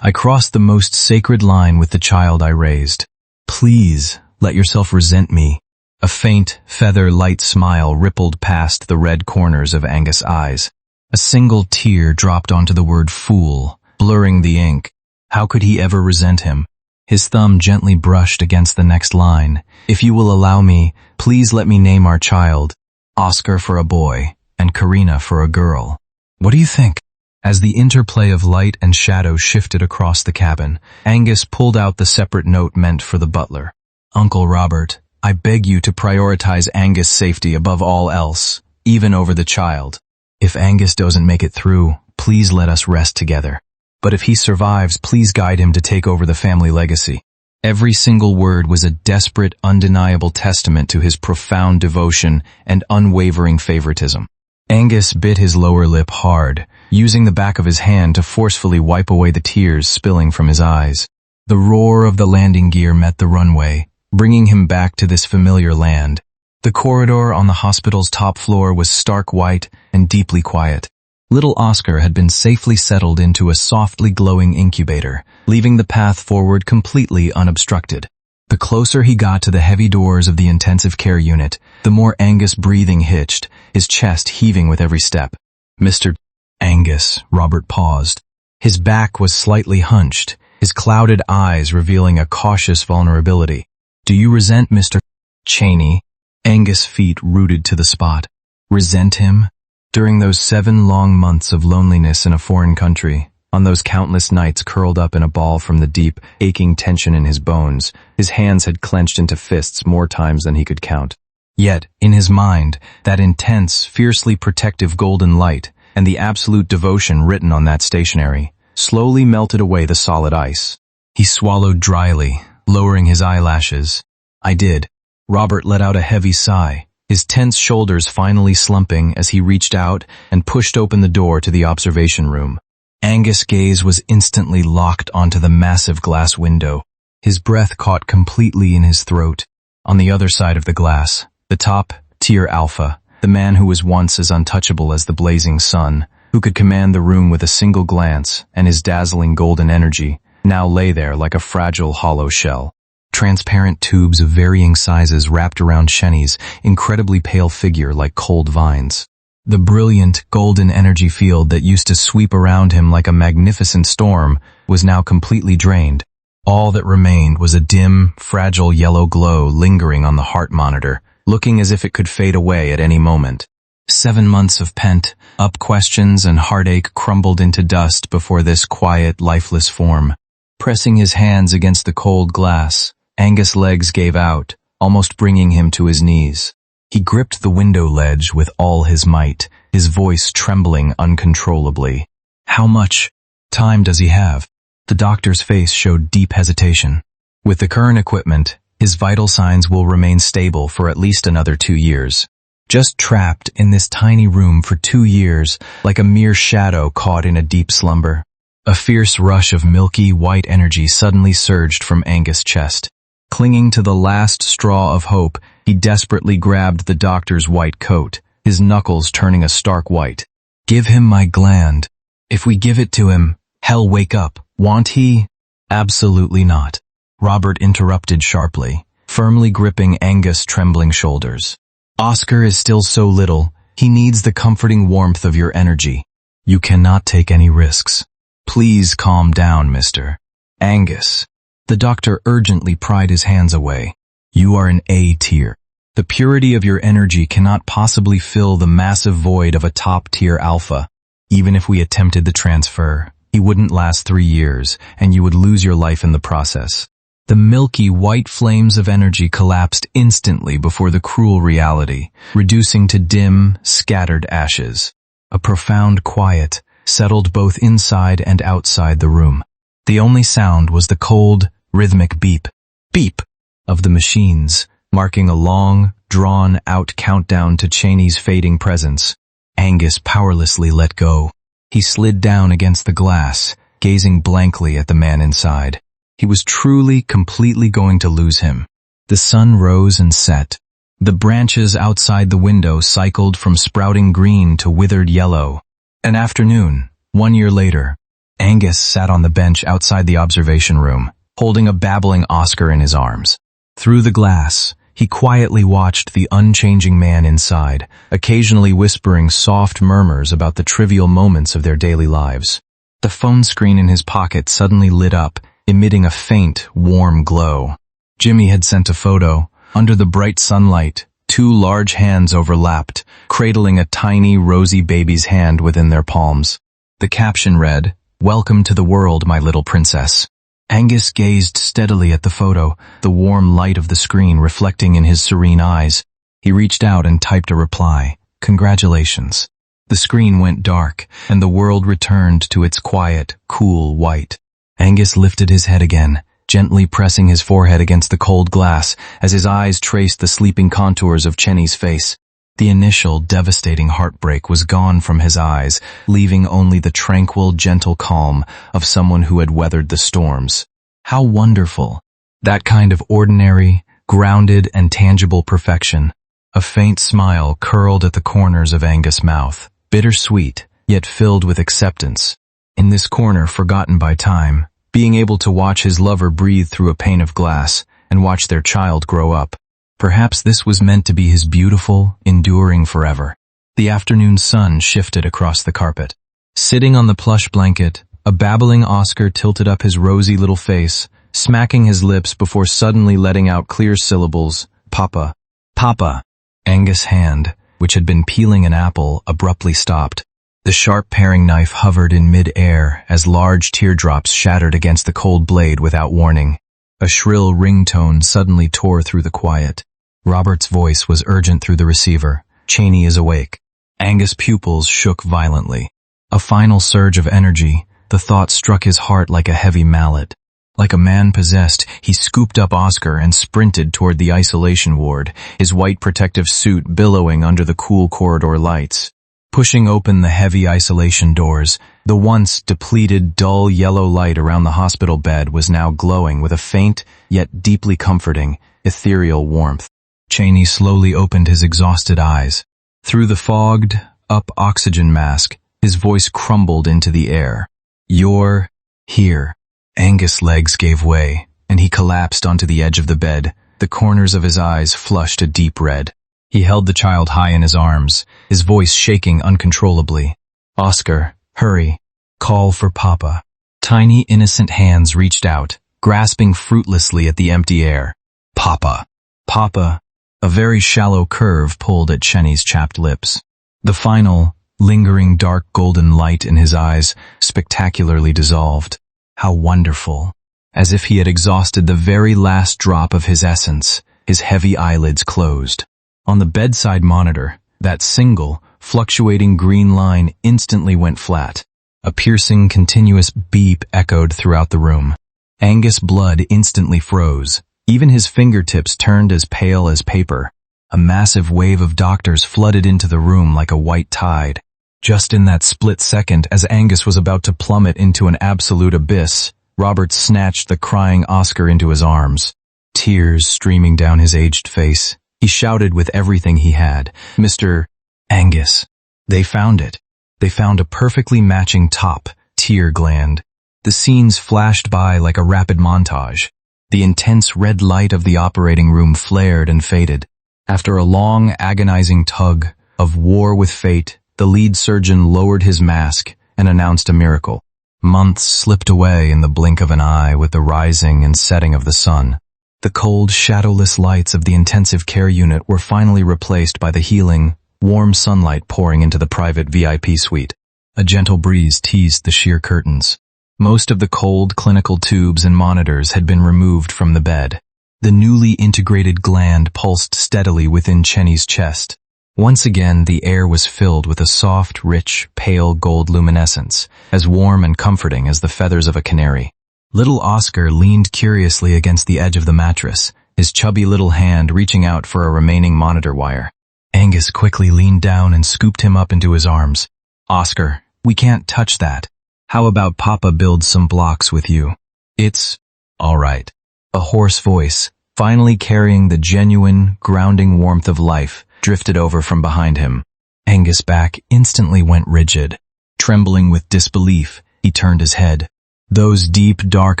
A: I crossed the most sacred line with the child I raised. Please, let yourself resent me. A faint, feather-light smile rippled past the red corners of Angus' eyes. A single tear dropped onto the word fool, blurring the ink. How could he ever resent him? His thumb gently brushed against the next line. If you will allow me, please let me name our child. Oscar for a boy, and Karina for a girl. What do you think? As the interplay of light and shadow shifted across the cabin, Angus pulled out the separate note meant for the butler. Uncle Robert, I beg you to prioritize Angus' safety above all else, even over the child. If Angus doesn't make it through, please let us rest together. But if he survives, please guide him to take over the family legacy. Every single word was a desperate, undeniable testament to his profound devotion and unwavering favoritism. Angus bit his lower lip hard, using the back of his hand to forcefully wipe away the tears spilling from his eyes. The roar of the landing gear met the runway, bringing him back to this familiar land. The corridor on the hospital's top floor was stark white and deeply quiet. Little Oscar had been safely settled into a softly glowing incubator, leaving the path forward completely unobstructed. The closer he got to the heavy doors of the intensive care unit, the more Angus' breathing hitched, his chest heaving with every step. Mr. Angus, Robert paused. His back was slightly hunched, his clouded eyes revealing a cautious vulnerability. Do you resent Mr. Cheney? Angus' feet rooted to the spot. Resent him? During those 7 long months of loneliness in a foreign country, on those countless nights curled up in a ball from the deep, aching tension in his bones, his hands had clenched into fists more times than he could count. Yet, in his mind, that intense, fiercely protective golden light, and the absolute devotion written on that stationery, slowly melted away the solid ice. He swallowed dryly, lowering his eyelashes. I did. Robert let out a heavy sigh, his tense shoulders finally slumping as he reached out and pushed open the door to the observation room. Angus' gaze was instantly locked onto the massive glass window. His breath caught completely in his throat. On the other side of the glass, the top, tier alpha, the man who was once as untouchable as the blazing sun, who could command the room with a single glance and his dazzling golden energy, now lay there like a fragile hollow shell. Transparent tubes of varying sizes wrapped around Shenny's incredibly pale figure like cold vines. The brilliant, golden energy field that used to sweep around him like a magnificent storm was now completely drained. All that remained was a dim, fragile yellow glow lingering on the heart monitor, looking as if it could fade away at any moment. 7 months of pent-up questions and heartache crumbled into dust before this quiet, lifeless form. Pressing his hands against the cold glass, Angus' legs gave out, almost bringing him to his knees. He gripped the window ledge with all his might, his voice trembling uncontrollably. How much time does he have? The doctor's face showed deep hesitation. With the current equipment, his vital signs will remain stable for at least another 2 years. Just trapped in this tiny room for 2 years, like a mere shadow caught in a deep slumber. A fierce rush of milky white energy suddenly surged from Angus' chest. Clinging to the last straw of hope, he desperately grabbed the doctor's white coat, his knuckles turning a stark white. Give him my gland. If we give it to him, he'll wake up, won't he? Absolutely not. Robert interrupted sharply, firmly gripping Angus' trembling shoulders. Oscar is still so little, he needs the comforting warmth of your energy. You cannot take any risks. Please calm down, Mr. Angus. The doctor urgently pried his hands away. You are an A tier. The purity of your energy cannot possibly fill the massive void of a top-tier alpha. Even if we attempted the transfer, he wouldn't last 3 years, and you would lose your life in the process. The milky white flames of energy collapsed instantly before the cruel reality, reducing to dim, scattered ashes. A profound quiet settled both inside and outside the room. The only sound was the cold, rhythmic beep, beep of the machines, marking a long, drawn-out countdown to Cheney's fading presence. Angus powerlessly let go. He slid down against the glass, gazing blankly at the man inside. He was truly, completely going to lose him. The sun rose and set. The branches outside the window cycled from sprouting green to withered yellow. An afternoon, 1 year later, Angus sat on the bench outside the observation room, holding a babbling Oscar in his arms. Through the glass, he quietly watched the unchanging man inside, occasionally whispering soft murmurs about the trivial moments of their daily lives. The phone screen in his pocket suddenly lit up, emitting a faint, warm glow. Jimmy had sent a photo. Under the bright sunlight, 2 large hands overlapped, cradling a tiny, rosy baby's hand within their palms. The caption read, "Welcome to the world, my little princess." Angus gazed steadily at the photo, the warm light of the screen reflecting in his serene eyes. He reached out and typed a reply, "Congratulations." The screen went dark, and the world returned to its quiet, cool white. Angus lifted his head again, gently pressing his forehead against the cold glass as his eyes traced the sleeping contours of Cheney's face. The initial, devastating heartbreak was gone from his eyes, leaving only the tranquil, gentle calm of someone who had weathered the storms. How wonderful! That kind of ordinary, grounded, and tangible perfection. A faint smile curled at the corners of Angus' mouth, bittersweet, yet filled with acceptance. In this corner forgotten by time, being able to watch his lover breathe through a pane of glass and watch their child grow up. Perhaps this was meant to be his beautiful, enduring forever. The afternoon sun shifted across the carpet. Sitting on the plush blanket, a babbling Oscar tilted up his rosy little face, smacking his lips before suddenly letting out clear syllables, "Papa, Papa." Angus' hand, which had been peeling an apple, abruptly stopped. The sharp paring knife hovered in mid-air as large teardrops shattered against the cold blade without warning. A shrill ringtone suddenly tore through the quiet. Robert's voice was urgent through the receiver. "Cheney is awake." Angus' pupils shook violently. A final surge of energy, the thought struck his heart like a heavy mallet. Like a man possessed, he scooped up Oscar and sprinted toward the isolation ward, his white protective suit billowing under the cool corridor lights. Pushing open the heavy isolation doors, the once depleted, dull yellow light around the hospital bed was now glowing with a faint, yet deeply comforting, ethereal warmth. Cheney slowly opened his exhausted eyes. Through the fogged, up oxygen mask, his voice crumbled into the air. "You're here." Angus' legs gave way, and he collapsed onto the edge of the bed, the corners of his eyes flushed a deep red. He held the child high in his arms, his voice shaking uncontrollably. "Oscar, hurry. Call for Papa." Tiny, innocent hands reached out, grasping fruitlessly at the empty air. "Papa. Papa." A very shallow curve pulled at Cheney's chapped lips. The final, lingering dark golden light in his eyes spectacularly dissolved. How wonderful. As if he had exhausted the very last drop of his essence, his heavy eyelids closed. On the bedside monitor, that single, fluctuating green line instantly went flat. A piercing, continuous beep echoed throughout the room. Angus' blood instantly froze. Even his fingertips turned as pale as paper. A massive wave of doctors flooded into the room like a white tide. Just in that split second, as Angus was about to plummet into an absolute abyss, Robert snatched the crying Oscar into his arms. Tears streaming down his aged face, he shouted with everything he had, "Mr. Angus." They found it. They found a perfectly matching top, tear gland. The scenes flashed by like a rapid montage. The intense red light of the operating room flared and faded. After a long, agonizing tug of war with fate, the lead surgeon lowered his mask and announced a miracle. Months slipped away in the blink of an eye with the rising and setting of the sun. The cold, shadowless lights of the intensive care unit were finally replaced by the healing, warm sunlight pouring into the private VIP suite. A gentle breeze teased the sheer curtains. Most of the cold clinical tubes and monitors had been removed from the bed. The newly integrated gland pulsed steadily within Cheney's chest. Once again, the air was filled with a soft, rich, pale gold luminescence, as warm and comforting as the feathers of a canary. Little Oscar leaned curiously against the edge of the mattress, his chubby little hand reaching out for a remaining monitor wire. Angus quickly leaned down and scooped him up into his arms. "Oscar, we can't touch that. How about Papa builds some blocks with you?" "It's all right." A hoarse voice, finally carrying the genuine, grounding warmth of life, drifted over from behind him. Angus' back instantly went rigid. Trembling with disbelief, he turned his head. Those deep, dark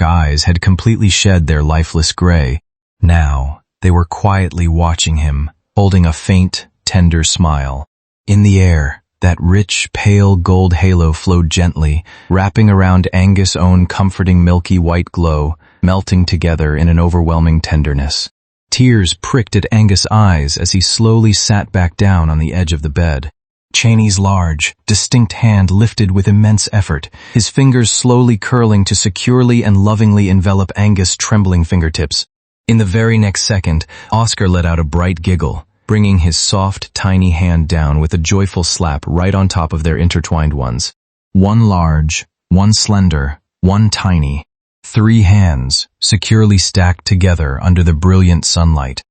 A: eyes had completely shed their lifeless gray. Now, they were quietly watching him, holding a faint, tender smile. In the air, that rich, pale gold halo flowed gently, wrapping around Angus' own comforting milky white glow, melting together in an overwhelming tenderness. Tears pricked at Angus' eyes as he slowly sat back down on the edge of the bed. Cheney's large, distinct hand lifted with immense effort, his fingers slowly curling to securely and lovingly envelop Angus' trembling fingertips. In the very next second, Oscar let out a bright giggle, bringing his soft, tiny hand down with a joyful slap right on top of their intertwined ones. One large, one slender, one tiny. 3 hands, securely stacked together under the brilliant sunlight.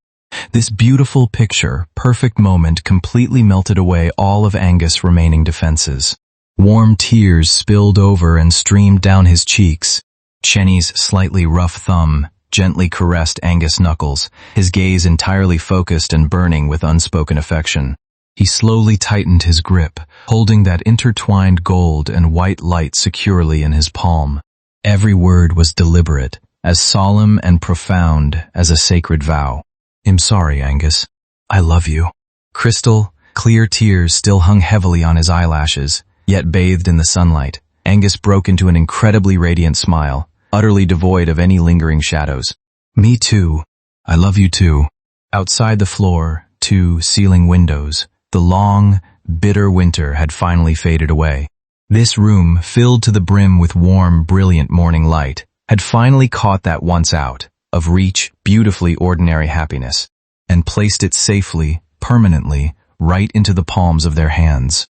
A: This beautiful picture, perfect moment completely melted away all of Angus' remaining defenses. Warm tears spilled over and streamed down his cheeks. Cheney's slightly rough thumb gently caressed Angus' knuckles, his gaze entirely focused and burning with unspoken affection. He slowly tightened his grip, holding that intertwined gold and white light securely in his palm. Every word was deliberate, as solemn and profound as a sacred vow. "I'm sorry, Angus. I love you." Crystal, clear tears still hung heavily on his eyelashes, yet bathed in the sunlight. Angus broke into an incredibly radiant smile, utterly devoid of any lingering shadows. "Me too. I love you too." Outside the floor, 2 ceiling windows, the long, bitter winter had finally faded away. This room, filled to the brim with warm, brilliant morning light, had finally caught that once out, of reach, beautifully ordinary happiness, and placed it safely, permanently, right into the palms of their hands.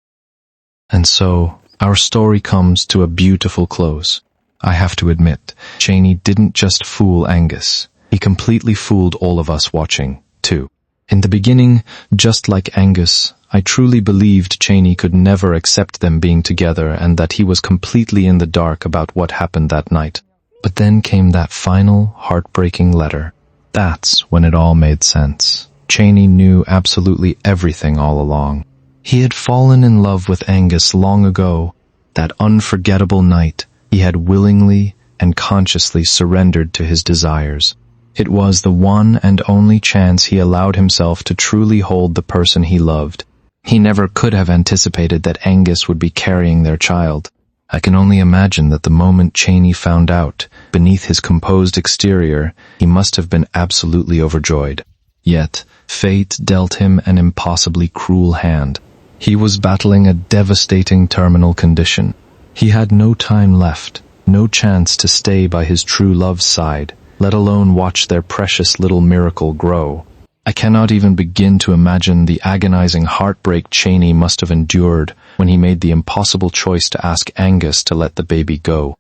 B: And so, our story comes to a beautiful close. I have to admit, Cheney didn't just fool Angus. He completely fooled all of us watching, too. In the beginning, just like Angus, I truly believed Cheney could never accept them being together and that he was completely in the dark about what happened that night. But then came that final, heartbreaking letter. That's when it all made sense. Cheney knew absolutely everything all along. He had fallen in love with Angus long ago. That unforgettable night, he had willingly and consciously surrendered to his desires. It was the one and only chance he allowed himself to truly hold the person he loved. He never could have anticipated that Angus would be carrying their child. I can only imagine that the moment Cheney found out, beneath his composed exterior, he must have been absolutely overjoyed. Yet, fate dealt him an impossibly cruel hand. He was battling a devastating terminal condition. He had no time left, no chance to stay by his true love's side, let alone watch their precious little miracle grow. I cannot even begin to imagine the agonizing heartbreak Cheney must have endured when he made the impossible choice to ask Angus to let the baby go.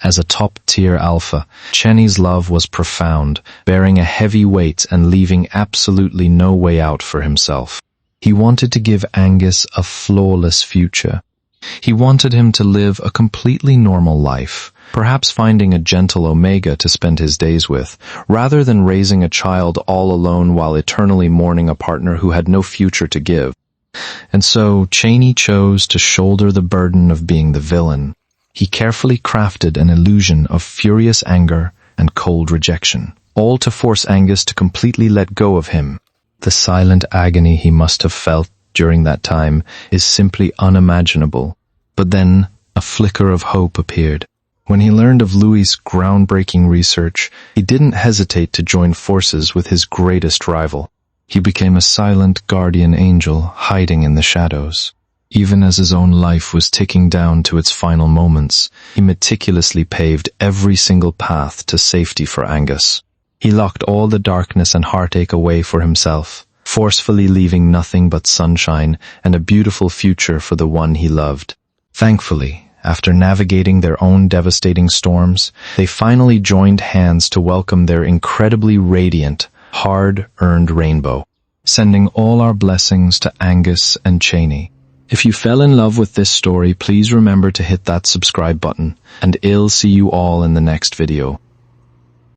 B: As a top-tier alpha, Cheney's love was profound, bearing a heavy weight and leaving absolutely no way out for himself. He wanted to give Angus a flawless future. He wanted him to live a completely normal life, perhaps finding a gentle Omega to spend his days with, rather than raising a child all alone while eternally mourning a partner who had no future to give. And so Cheney chose to shoulder the burden of being the villain. He carefully crafted an illusion of furious anger and cold rejection, all to force Angus to completely let go of him. The silent agony he must have felt during that time is simply unimaginable. But then a flicker of hope appeared. When he learned of Louis' groundbreaking research, he didn't hesitate to join forces with his greatest rival. He became a silent guardian angel hiding in the shadows. Even as his own life was ticking down to its final moments, he meticulously paved every single path to safety for Angus. He locked all the darkness and heartache away for himself, forcefully leaving nothing but sunshine and a beautiful future for the one he loved. Thankfully, after navigating their own devastating storms, they finally joined hands to welcome their incredibly radiant, hard-earned rainbow, sending all our blessings to Angus and Cheney. If you fell in love with this story, please remember to hit that subscribe button, and I'll see you all in the next video.